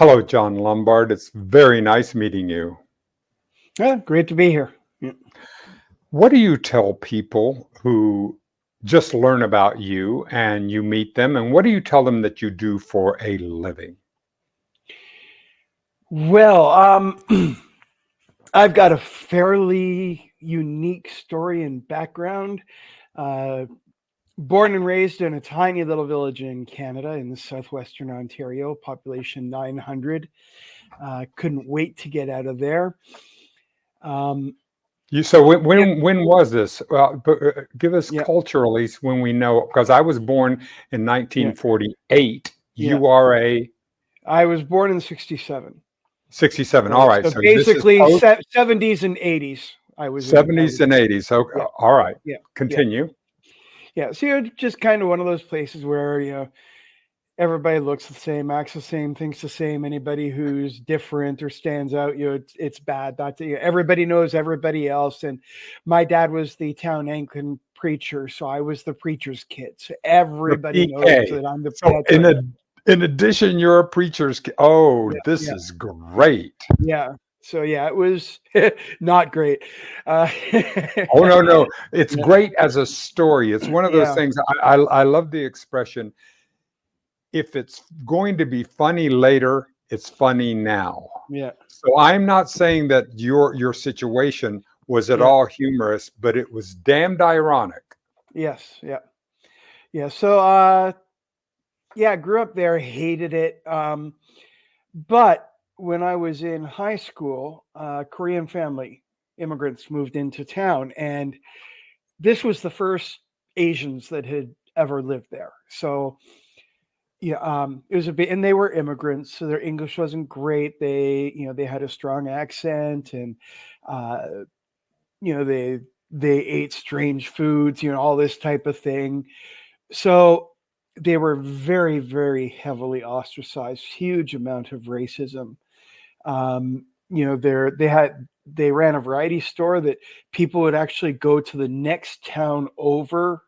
Hello, John Lombard. It's very nice meeting you. Yeah, great to be here. Yeah. What do you tell people who just learn about you and you meet them? And what do you tell them that you do for a living? Well, I've got a fairly unique story and background. Uh, Born and raised in a tiny little village in Canada in the southwestern Ontario, population 900. Couldn't wait to get out of there. Um, So yeah, when was this? Give us yeah, culturally when we know, because I was born in yeah, 1948. yeah. You are a I was born in '67. 67. All So, right. so So this is basically, post 70s and 80s. I 70s was and born. 80s. So, Yeah, all right. yeah, yeah. Continue. Yeah, so you're just kind of one of those places where everybody looks the same, acts the same, thinks the same. Anybody who's different or stands out, it's bad. Everybody knows everybody else. And my dad was the town Anglican preacher, so I was the preacher's kid. So The everybody knows PK. that I'm the. So That's right. in addition, you're a oh, Yeah, this yeah, is great. yeah. So yeah, it was not great. Uh, Oh no, no, it's yeah, great as a story. It's one of those yeah, things. I love the expression. If it's going to be funny later, it's funny now. yeah, So I'm not saying that your situation was at yeah. all humorous, but it was damned ironic. Yes, yeah, yeah. So yeah, grew up there, hated it. But when I was in high school, Korean family immigrants moved into town, and this was the first Asians that had ever lived there. So yeah, it was a bit, and they were immigrants, so their English wasn't great. They had a strong accent, and uh, they ate strange foods, all this type of thing. So they were very, very heavily ostracized, huge amount of racism. They ran a variety store that people would actually go to the next town over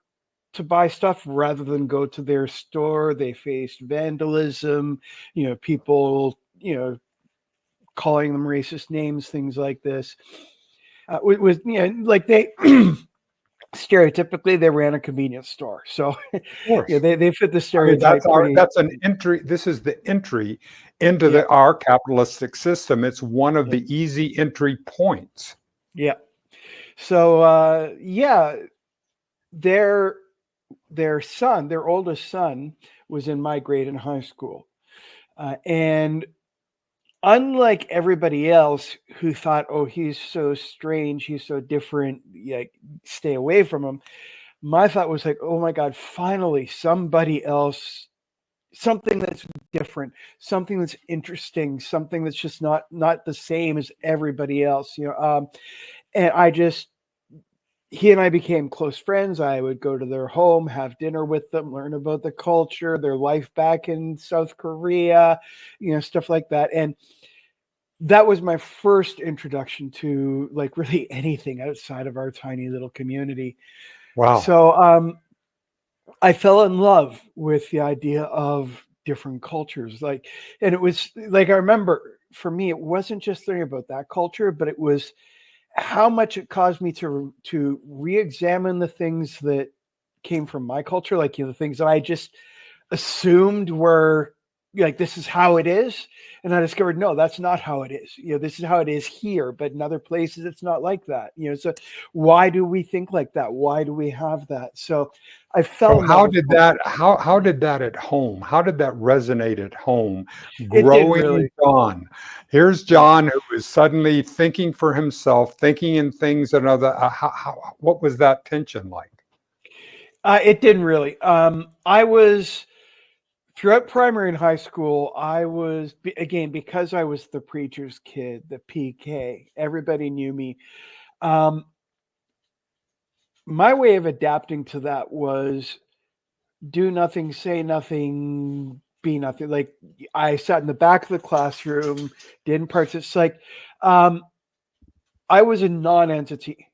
to buy stuff rather than go to their store. They faced vandalism, people, calling them racist names, things like this. Like they stereotypically they ran a convenience store, so Of course. they fit the I mean, stereotype pretty. that's an entry. This is the entry into Yeah, our capitalistic system. It's one of yeah, the easy entry points. yeah. So yeah, their their oldest son, was in my grade in high school, and unlike everybody else who thought, "Oh, he's so strange, he's so different, yeah, stay away from him," my thought was like, "Oh my God, finally somebody else, something that's different, something that's interesting, something that's just not the same as everybody else." And he and I became close friends. I would go to their home, have dinner with them, learn about the culture, their life back in South Korea, stuff like that. And that was my first introduction to like really anything outside of our tiny little community. Wow. So I fell in love with the idea of different cultures. And it was like, I remember for me, it wasn't just learning about that culture, but it was how much it caused me to re-examine the things that came from my culture, like the things that I just assumed were like this is how it is, and I discovered no, that's not how it is. This is how it is here, but in other places it's not like that. So why do we think like that? Why do we have that? So I fell So in love how with did culture. how did that at home? How did that resonate at home? It did Growing really. John. Here's Yeah. John who is suddenly thinking for himself, thinking in things and other. What was that tension like? It didn't really. I was throughout primary and high school. I was again, because I was the preacher's kid, the PK. Everybody knew me. Um, my way of adapting to that was do nothing, say nothing, be nothing. Like I sat in the back of the classroom, didn't participate. It's like I was a non-entity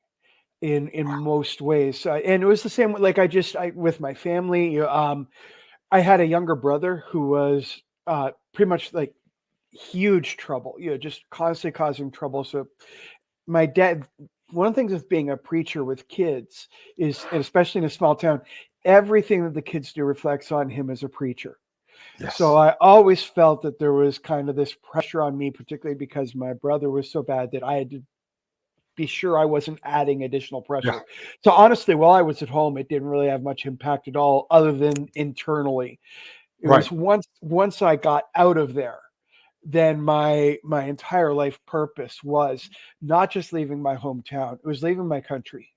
in most ways, and it was the same. Like I with my family. I had a younger brother who was pretty much like huge trouble, just constantly causing trouble. So my dad, one of the things with being a preacher with kids is, and especially in a small town, everything that the kids do reflects on him as a preacher. So Yes. I always felt that there was kind of this pressure on me, particularly because my brother was so bad, that I had to be sure I wasn't adding additional Yeah. pressure. So honestly, while I was at home, it didn't really have much impact at all, other than internally. It Right. was once I got out of there, then my entire life purpose was not just leaving my hometown, it was leaving my country,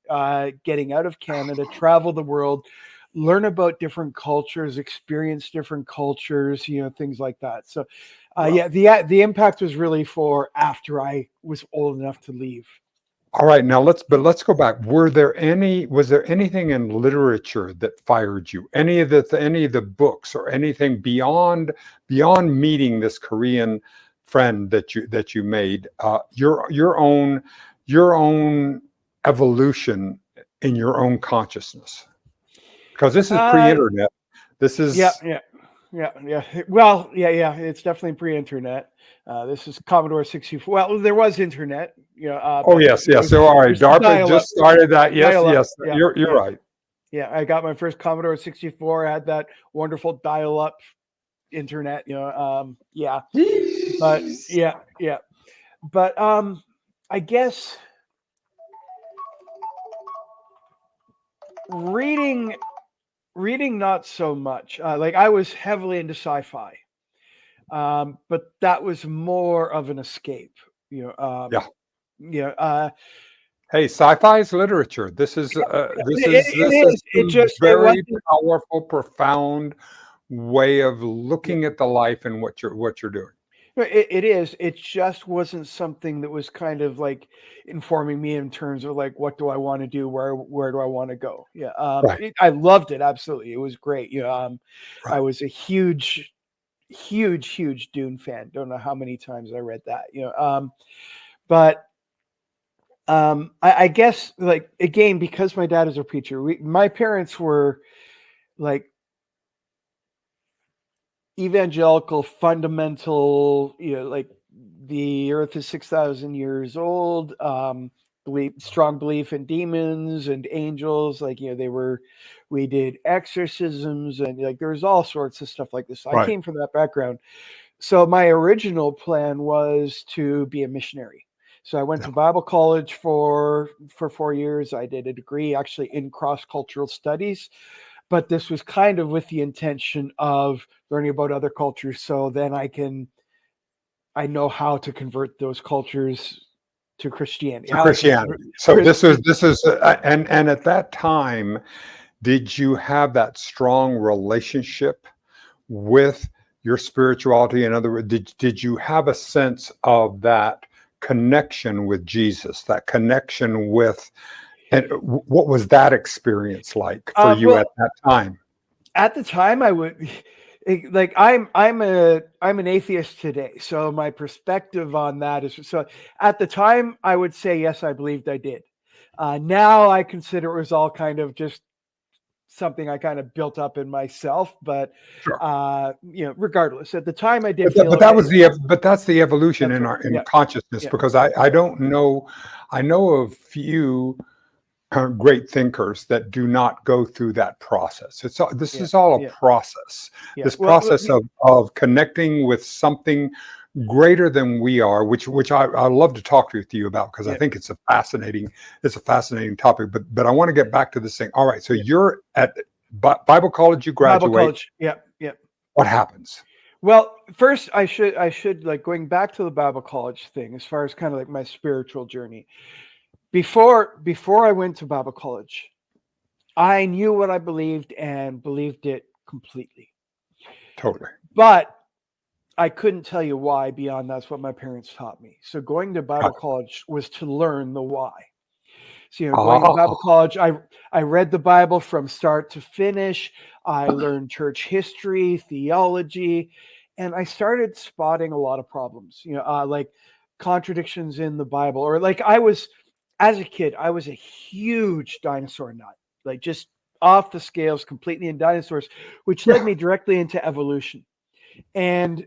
getting out of Canada, travel the world, learn about different cultures, experience different cultures, things like that. So Well, yeah, the impact was really for after I was old enough to leave. all right, now let's go back. Was there anything in literature that fired you? Any of the books or anything beyond meeting this Korean friend that you made, your own evolution in your own consciousness? Because this is uh pre-internet. This yeah, is. yeah. Yeah. Well, yeah. It's definitely pre-internet. This is Commodore 64. Well, there was internet, Oh, but yes, yes. there's So all right, there's DARPA dial-up, just started that. Yes, dial-up. yes. Yeah, You're yeah, right. yeah. I got my first Commodore 64. I had that wonderful dial-up internet. Yeah. But Jeez. yeah. But I guess reading reading not so much. Like I was heavily into sci-fi. But that was more of an escape. You know, um, Yeah. you know, uh, Hey, sci-fi is literature. This is this it, is it this is is. some It very wasn't. powerful, profound way of Yeah, looking at the life and what you're doing. it is. It just wasn't something that was kind of like informing me in terms of like what do I want to do, where do I want to go. Yeah, Right. I loved it absolutely. It was great. I Right. was a huge Dune fan. Don't know how many times I read that. But I guess like again because my dad is a preacher, my parents were like evangelical, fundamental. Like the Earth is 6,000 years old. Strong belief in demons and angels. Like we did exorcisms and like there's all sorts of stuff like this. I Right. came from that background. So my original plan was to be a missionary. So I went Yeah. to Bible college for 4 years. I did a degree actually in cross-cultural studies, but this was kind of with the intention of learning about other cultures so then I know how to convert those cultures to Christianity. To How to convert Christianity. So this is, and at that time, did you have that strong relationship with your spirituality? In other words, did you have a sense of that connection with Jesus, that connection with, and what was that experience like for you well, at that time? at the time I would like I'm an atheist today, so my perspective on that is so at the time I would say yes, I believed I did. Now I consider it was all kind of just something I kind of built up in myself, but Sure. regardless, at the time I did But, that, feel but that okay. was but that's the evolution That's in right. our in Yeah, consciousness, yeah, because I yeah, don't know. I know of few great thinkers that do not go through that process. This yeah, is all a yeah, process. yeah. This Well, process of connecting with something greater than we are, which I love to talk to you about, because I yeah, think it's a fascinating topic. But I want to get back to this thing. All right, so yeah. you're at Bible college. You Bible graduate. college. Yeah, yeah. What happens? Well, first I should like going back to the Bible college thing as far as kind of like my spiritual journey. Before I went to Bible college, I knew what I believed and believed it completely. Totally. But I couldn't tell you why beyond that's what my parents taught me. So going to Got Bible it. college was to learn the why. So, going to Ah, Bible college, I read the Bible from start to finish. I learned church history, theology, and I started spotting a lot of problems. Like contradictions in the Bible, or like as a kid, I was a huge dinosaur nut, like just off the scales, completely in dinosaurs, which led yeah. me directly into evolution. And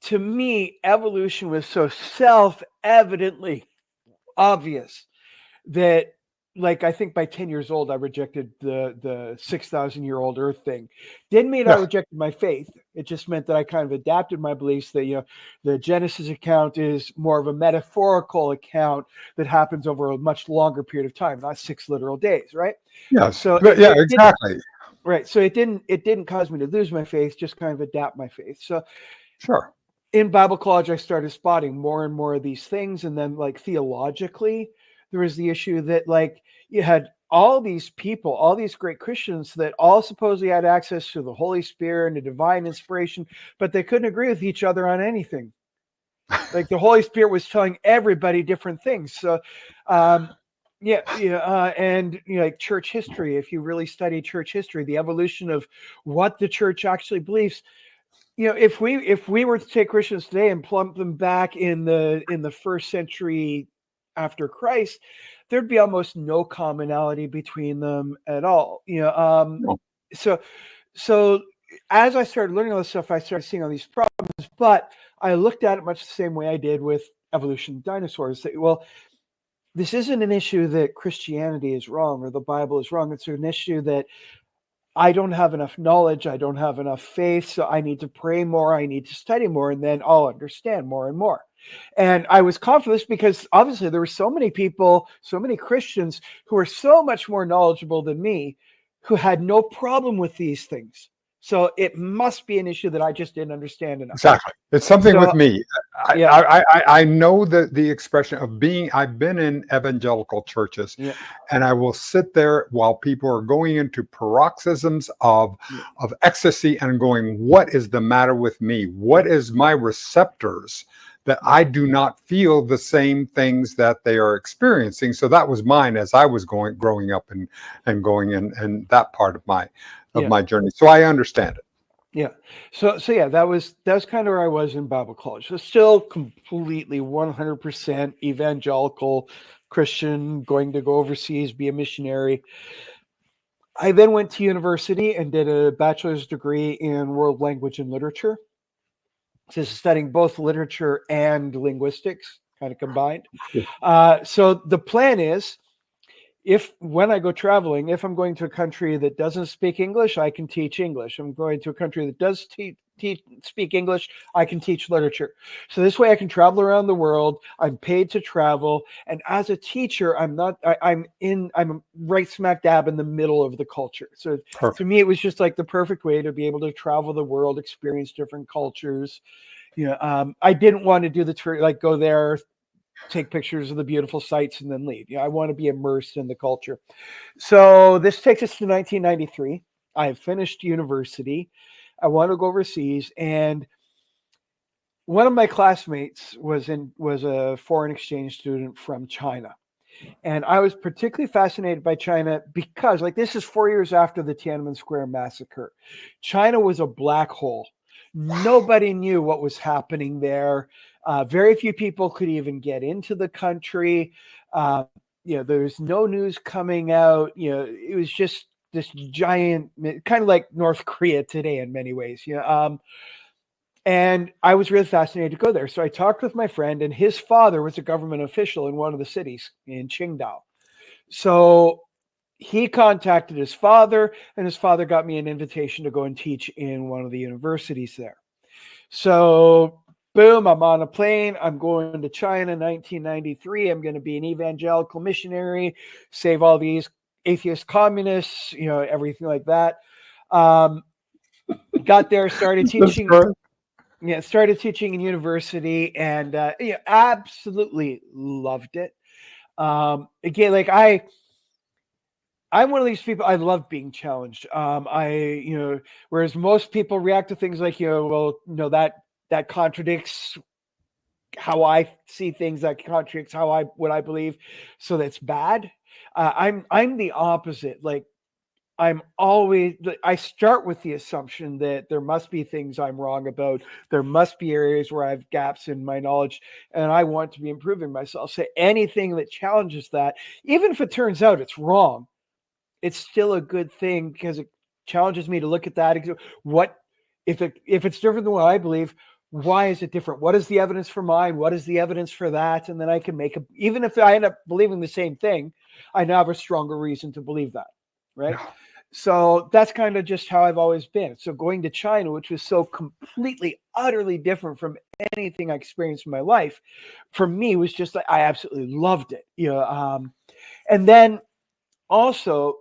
to me, evolution was so self-evidently obvious that, like, I think by 10 years old, I rejected the 6,000-year-old Earth thing. Didn't mean I Yeah. rejected my faith. It just meant that I kind of adapted my beliefs that, the Genesis account is more of a metaphorical account that happens over a much longer period of time, not 6 literal days, right? Yes. So But yeah, it didn't, exactly. right. So it didn't cause me to lose my faith, just kind of adapt my faith. So Sure. in Bible college, I started spotting more and more of these things. And then, like, theologically, there was the issue that, like, you had all these people, all these great Christians that all supposedly had access to the Holy Spirit and the divine inspiration, but they couldn't agree with each other on anything. Like, the Holy Spirit was telling everybody different things. So, and like church history, if you really study church history, the evolution of what the church actually believes, if we were to take Christians today and plump them back in the first century after Christ, there'd be almost no commonality between them at all. No. So as I started learning all this stuff, I started seeing all these problems, but I looked at it much the same way I did with evolution of dinosaurs. That, well, this isn't an issue that Christianity is wrong or the Bible is wrong. It's an issue that I don't have enough knowledge. I don't have enough faith. So I need to pray more. I need to study more, and then I'll understand more and more. And I was confident because obviously there were so many people, so many Christians who are so much more knowledgeable than me, who had no problem with these things. So it must be an issue that I just didn't understand enough. Exactly. It's something with So, me. yeah. I know the expression of being, I've been in evangelical churches, Yeah. and I will sit there while people are going into paroxysms of ecstasy and going, what is the matter with me? What is my receptors that I do not feel the same things that they are experiencing? So that was mine as I was growing up and going in that part of my journey. So I understand it. Yeah. So yeah, that was kind of where I was in Bible college. So still completely 100% evangelical Christian, going to go overseas, be a missionary. I then went to university and did a bachelor's degree in world language and literature. So studying both literature and linguistics, kind of combined. So the plan is, when I go traveling, if I'm going to a country that doesn't speak English, I can teach English. I'm going to a country that does speak English, I can teach literature. So this way I can travel around the world. I'm paid to travel. And as a teacher, I'm right smack dab in the middle of the culture. So Perfect. to me, it was just like the perfect way to be able to travel the world, experience different cultures. I didn't want to do the tour, like go there, take pictures of the beautiful sights and then leave. I want to be immersed in the culture. So this takes us to 1993. I have finished university. I want to go overseas, and one of my classmates was a foreign exchange student from China. And I was particularly fascinated by China because, like, this is 4 years after the Tiananmen Square massacre. China was a black hole. Nobody knew what was happening there. Very few people could even get into the country. There was no news coming out. It was just this giant, kind of like North Korea today in many ways. And I was really fascinated to go there. So I talked with my friend, and his father was a government official in one of the cities in Qingdao. So he contacted his father, and his father got me an invitation to go and teach in one of the universities there. So boom, I'm on a plane. I'm going to China, 1993. I'm going to be an evangelical missionary, save all these atheist communists, everything like that. Got there, started teaching. Yeah, started teaching in university, and absolutely loved it. Again, like I'm one of these people. I love being challenged. Whereas most people react to things like, that contradicts how I see things, that contradicts what I believe, so that's bad. I'm the opposite. Like, I start with the assumption that there must be things I'm wrong about. There must be areas where I have gaps in my knowledge, and I want to be improving myself. So anything that challenges that, even if it turns out it's wrong, it's still a good thing because it challenges me to look at that. What if it's different than what I believe? why is it different? What is the evidence for mine? What is the evidence for that? And then I can even if I end up believing the same thing, I now have a stronger reason to believe that, right? Yeah. So that's kind of just how I've always been. So going to China, which was so completely, utterly different from anything I experienced in my life, for me was just like, I absolutely loved it. And then also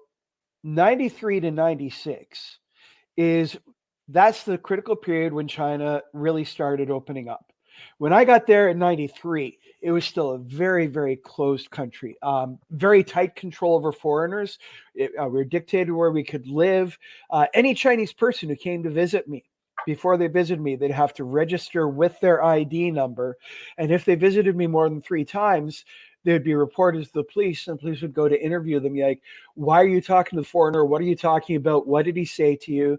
93 to 96 that's the critical period when China really started opening up. When I got there in 93, it was still a very, very closed country, very tight control over foreigners. We were dictated where we could live. Any Chinese person who came to visit me, before they visited me, they'd have to register with their ID number. And if they visited me more than 3 times, they'd be reported to the police, and the police would go to interview them. Like, why are you talking to the foreigner? What are you talking about? What did he say to you?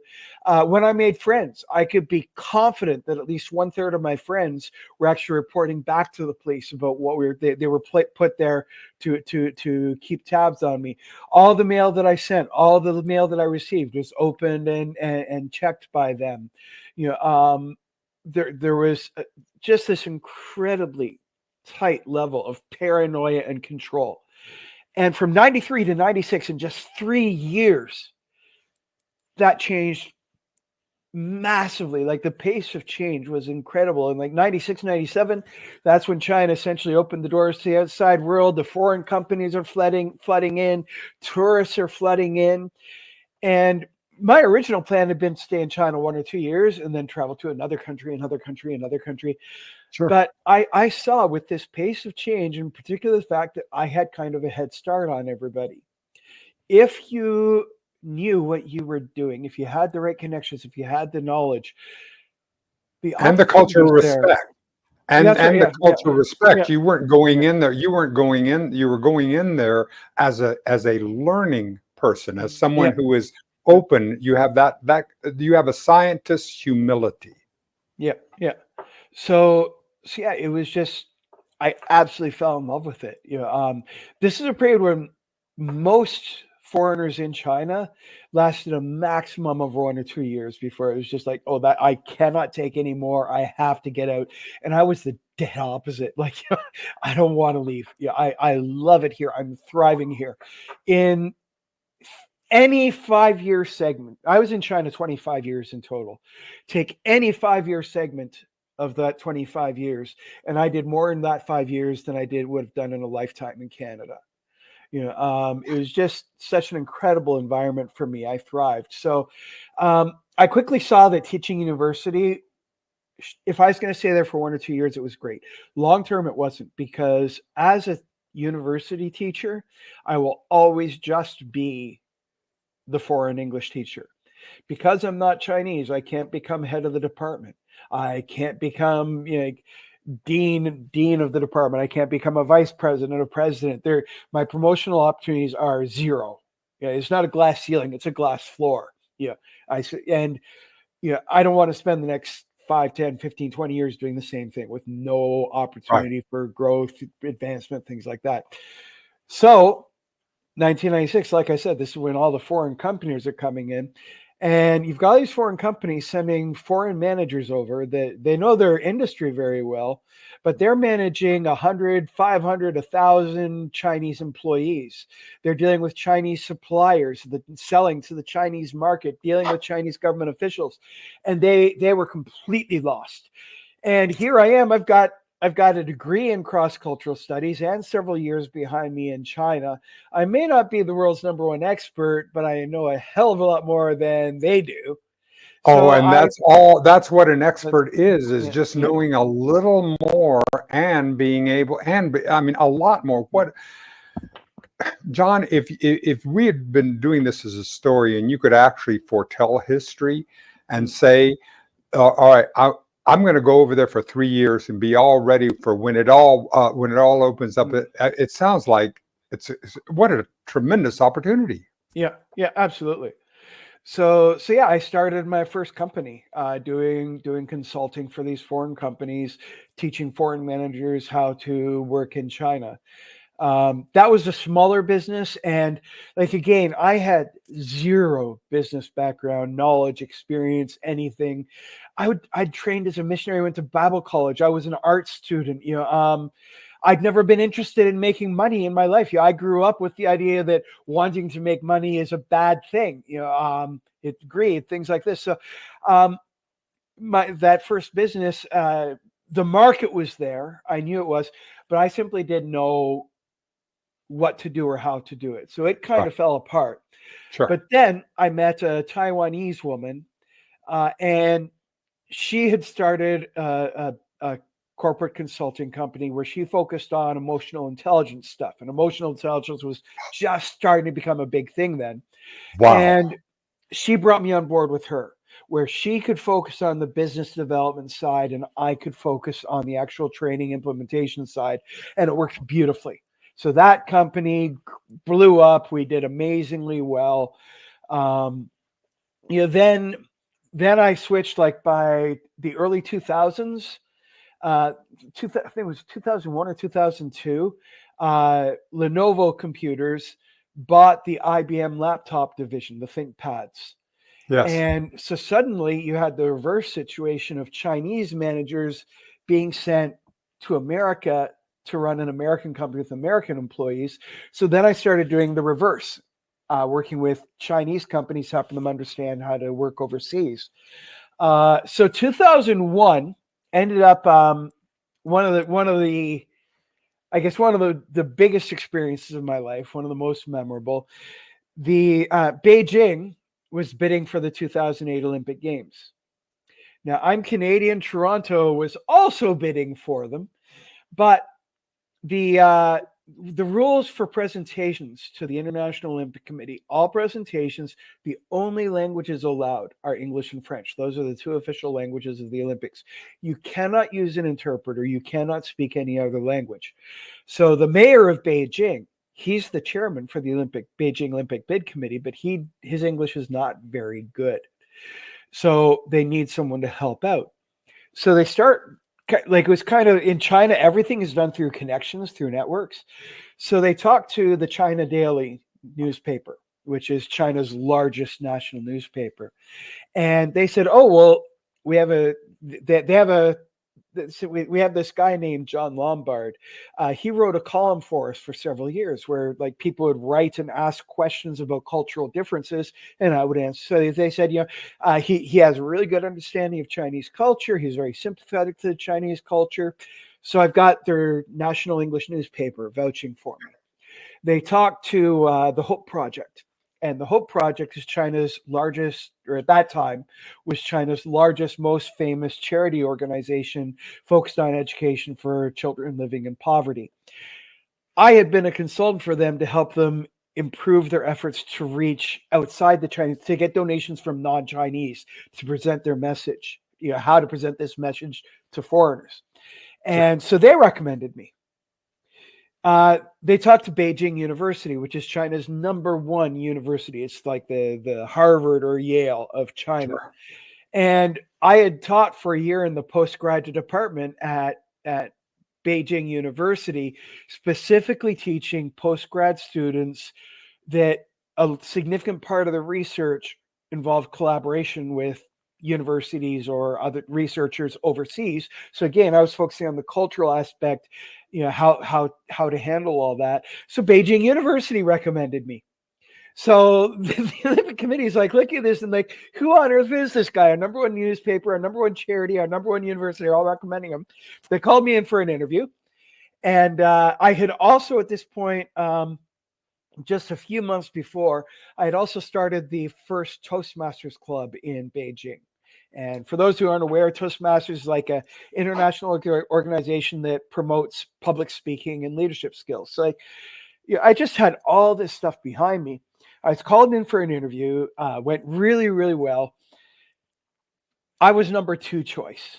When I made friends, I could be confident that at least 1/3 of my friends were actually reporting back to the police about what they were put there to keep tabs on me. All the mail that I sent, all the mail that I received was opened and checked by them. There was just this incredibly tight level of paranoia and control. And from 93 to 96, in just 3 years, that changed massively. Like, the pace of change was incredible. And like 96, 97, that's when China essentially opened the doors to the outside world. The foreign companies are flooding in, tourists are flooding in. And my original plan had been to stay in China 1 or 2 years and then travel to another country, another country, another country. Sure. But I saw with this pace of change, in particular the fact that I had kind of a head start on everybody. If you knew what you were doing, if you had the right connections, if you had the knowledge, And the culture of respect. And the culture of respect. Yeah. You weren't going in there. You were going in there as a learning person, as someone who is open. You have you have a scientist's humility. Yeah. So yeah, it was just, I absolutely fell in love with it. This is a period when most foreigners in China lasted a maximum of 1 or 2 years before it was just like, oh, that I cannot take anymore. I have to get out. And I was the dead opposite. Like, I don't want to leave. I love it here. I'm thriving here. In any 5-year segment, I was in China 25 years in total. Take any 5-year segment of that 25 years, and I did more in that 5 years than I would have done in a lifetime in Canada. It was just such an incredible environment for me. I thrived. So I quickly saw that teaching university, if I was going to stay there for 1 or 2 years, it was great. Long term, it wasn't, because as a university teacher, I will always just be the foreign English teacher. Because I'm not Chinese, I can't become head of the department. I can't become dean of the department. I can't become a vice president or president. My promotional opportunities are zero. It's not a glass ceiling, it's a glass floor. I don't want to spend the next 5, 10, 15, 20 years doing the same thing with no opportunity for growth, advancement, things like that. So 1996, like I said, this is when all the foreign companies are coming in. And you've got these foreign companies sending foreign managers over that they know their industry very well, but they're managing 100, 500, 1,000 Chinese employees. They're dealing with Chinese suppliers, selling to the Chinese market, dealing with Chinese government officials. And they were completely lost. And here I am. I've got a degree in cross-cultural studies and several years behind me in China. I may not be the world's #1 expert, but I know a hell of a lot more than they do. That's what an expert is just knowing a little more and being able, a lot more. What, John, if we had been doing this as a story and you could actually foretell history and say, all right, I'm going to go over there for 3 years and be all ready for when it all opens up. It sounds like it's what a tremendous opportunity. Yeah, absolutely. So yeah, I started my first company doing consulting for these foreign companies, teaching foreign managers how to work in China. That was a smaller business. And like, again, I had zero business background, knowledge, experience, anything. I'd trained as a missionary, went to Bible college. I was an art student, I'd never been interested in making money in my life. I grew up with the idea that wanting to make money is a bad thing, it's greed, things like this. So that first business, the market was there. I knew it was, but I simply didn't know what to do or how to do it. So it kind of fell apart. Sure. But then I met a Taiwanese woman, and she had started a corporate consulting company where she focused on emotional intelligence stuff. And emotional intelligence was just starting to become a big thing then. Wow. And she brought me on board with her, where she could focus on the business development side and I could focus on the actual training implementation side. And it worked beautifully. So that company blew up. We did amazingly well. Then I switched, like, by the early 2000s. I think it was 2001 or 2002. Lenovo Computers bought the IBM laptop division, the ThinkPads. Yes. And so suddenly you had the reverse situation of Chinese managers being sent to America to run an American company with American employees. So then I started doing the reverse, working with Chinese companies, helping them understand how to work overseas. So 2001 ended up one of the biggest experiences of my life, one of the most memorable. The Beijing was bidding for the 2008 Olympic Games. Now, I'm Canadian. Toronto was also bidding for them, but the rules for presentations to the International Olympic Committee, all presentations, the only languages allowed are English and French. Those are the two official languages of the Olympics. You cannot use an interpreter. You cannot speak any other language. So the mayor of Beijing, he's the chairman for the Beijing Olympic Bid Committee, but his English is not very good. So they need someone to help out. So they start, like, it was kind of in China, everything is done through connections, through networks. So they talked to the China Daily newspaper, which is China's largest national newspaper. And they said, oh, well, we have this guy named John Lombard. He wrote a column for us for several years where, like, people would write and ask questions about cultural differences, and I would answer. So they said, he has a really good understanding of Chinese culture. He's very sympathetic to the Chinese culture. So I've got their national English newspaper vouching for me. They talked to the Hope Project. And the Hope Project is China's largest, or at that time, was China's largest, most famous charity organization focused on education for children living in poverty. I had been a consultant for them to help them improve their efforts to reach outside the Chinese, to get donations from non-Chinese to present their message, how to present this message to foreigners. And so they recommended me. They talked to Beijing University, which is China's #1 university. It's like the Harvard or Yale of China. Sure. And I had taught for a year in the postgraduate department at Beijing University, specifically teaching postgrad students that a significant part of the research involved collaboration with universities or other researchers overseas. So again, I was focusing on the cultural aspect, how to handle all that. So Beijing University recommended me. So the Olympic Committee is like, look at this, and like, who on earth is this guy? Our #1 newspaper, our #1 charity, our #1 university are all recommending him. They called me in for an interview. And I had also, at this point, just a few months before, I had also started the first Toastmasters club in Beijing. And for those who aren't aware, Toastmasters is like an international organization that promotes public speaking and leadership skills. So I just had all this stuff behind me. I was called in for an interview, went really, really well. I was #2 choice.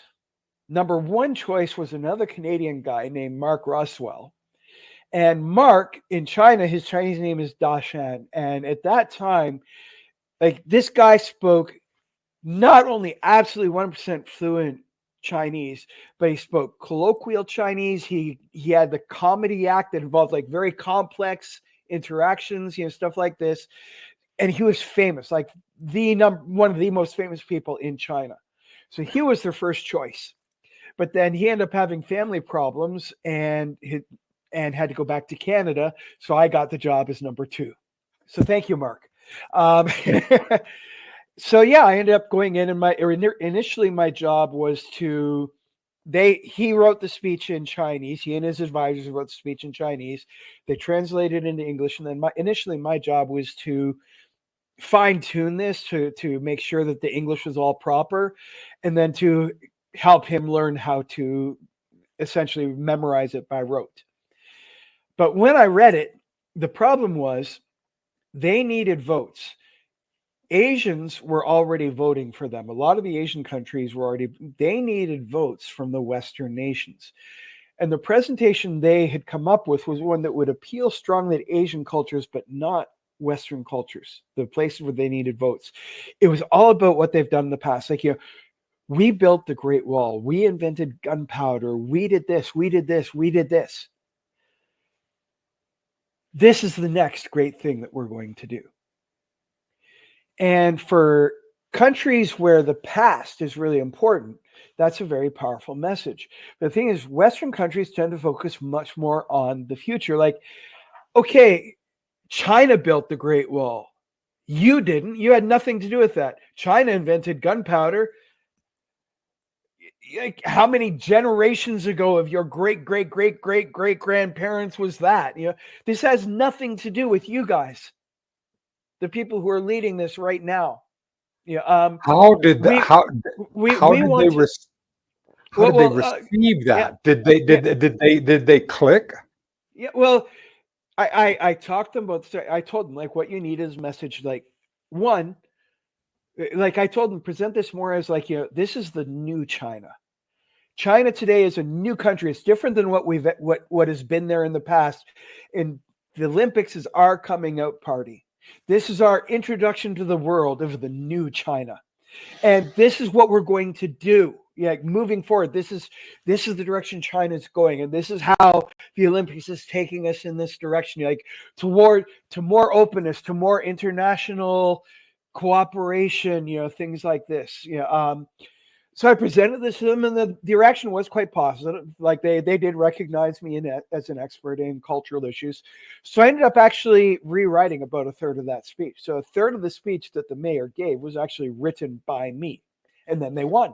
#1 choice was another Canadian guy named Mark Roswell. And Mark, in China, his Chinese name is Da Shan. And at that time, like, this guy spoke not only absolutely 100% fluent Chinese, but he spoke colloquial Chinese. He had the comedy act that involved like very complex interactions, stuff like this. And he was famous, like one of the most famous people in China. So he was their first choice. But then he ended up having family problems and had to go back to Canada. So I got the job as number 2. So thank you, Mark. So yeah, I ended up going in, and initially my job was he wrote the speech in Chinese. He and his advisors wrote the speech in Chinese. They translated into English, and then initially my job was to fine tune this to make sure that the English was all proper, and then to help him learn how to essentially memorize it by rote. But when I read it, the problem was they needed votes. Asians were already voting for them. A lot of the Asian countries they needed votes from the Western nations. And the presentation they had come up with was one that would appeal strongly to Asian cultures, but not Western cultures, the places where they needed votes. It was all about what they've done in the past. Like, we built the Great Wall. We invented gunpowder. We did this. We did this. We did this. This is the next great thing that we're going to do. And for countries where the past is really important, that's a very powerful message. The thing is, Western countries tend to focus much more on the future. Like, okay, China built the Great Wall. You didn't. You had nothing to do with that. China invented gunpowder. Like, how many generations ago of your great grandparents was that? This has nothing to do with you guys, the people who are leading this right now. How did they receive that? Yeah. Did they click? Yeah, well, I talked to them about. I told them, like, what you need is message. Like, one, like I told them, present this more as like, this is the new China. China today is a new country. It's different than what has been there in the past. And the Olympics is our coming out party. This is our introduction to the world of the new China. And this is what we're going to do. Yeah, moving forward, this is the direction China's going, and this is how the Olympics is taking us in this direction, like to more openness, to more international cooperation, things like this. So I presented this to them, and the reaction was quite positive. Like they did recognize me as an expert in cultural issues. So I ended up actually rewriting about a third of that speech. So a third of the speech that the mayor gave was actually written by me, and then they won.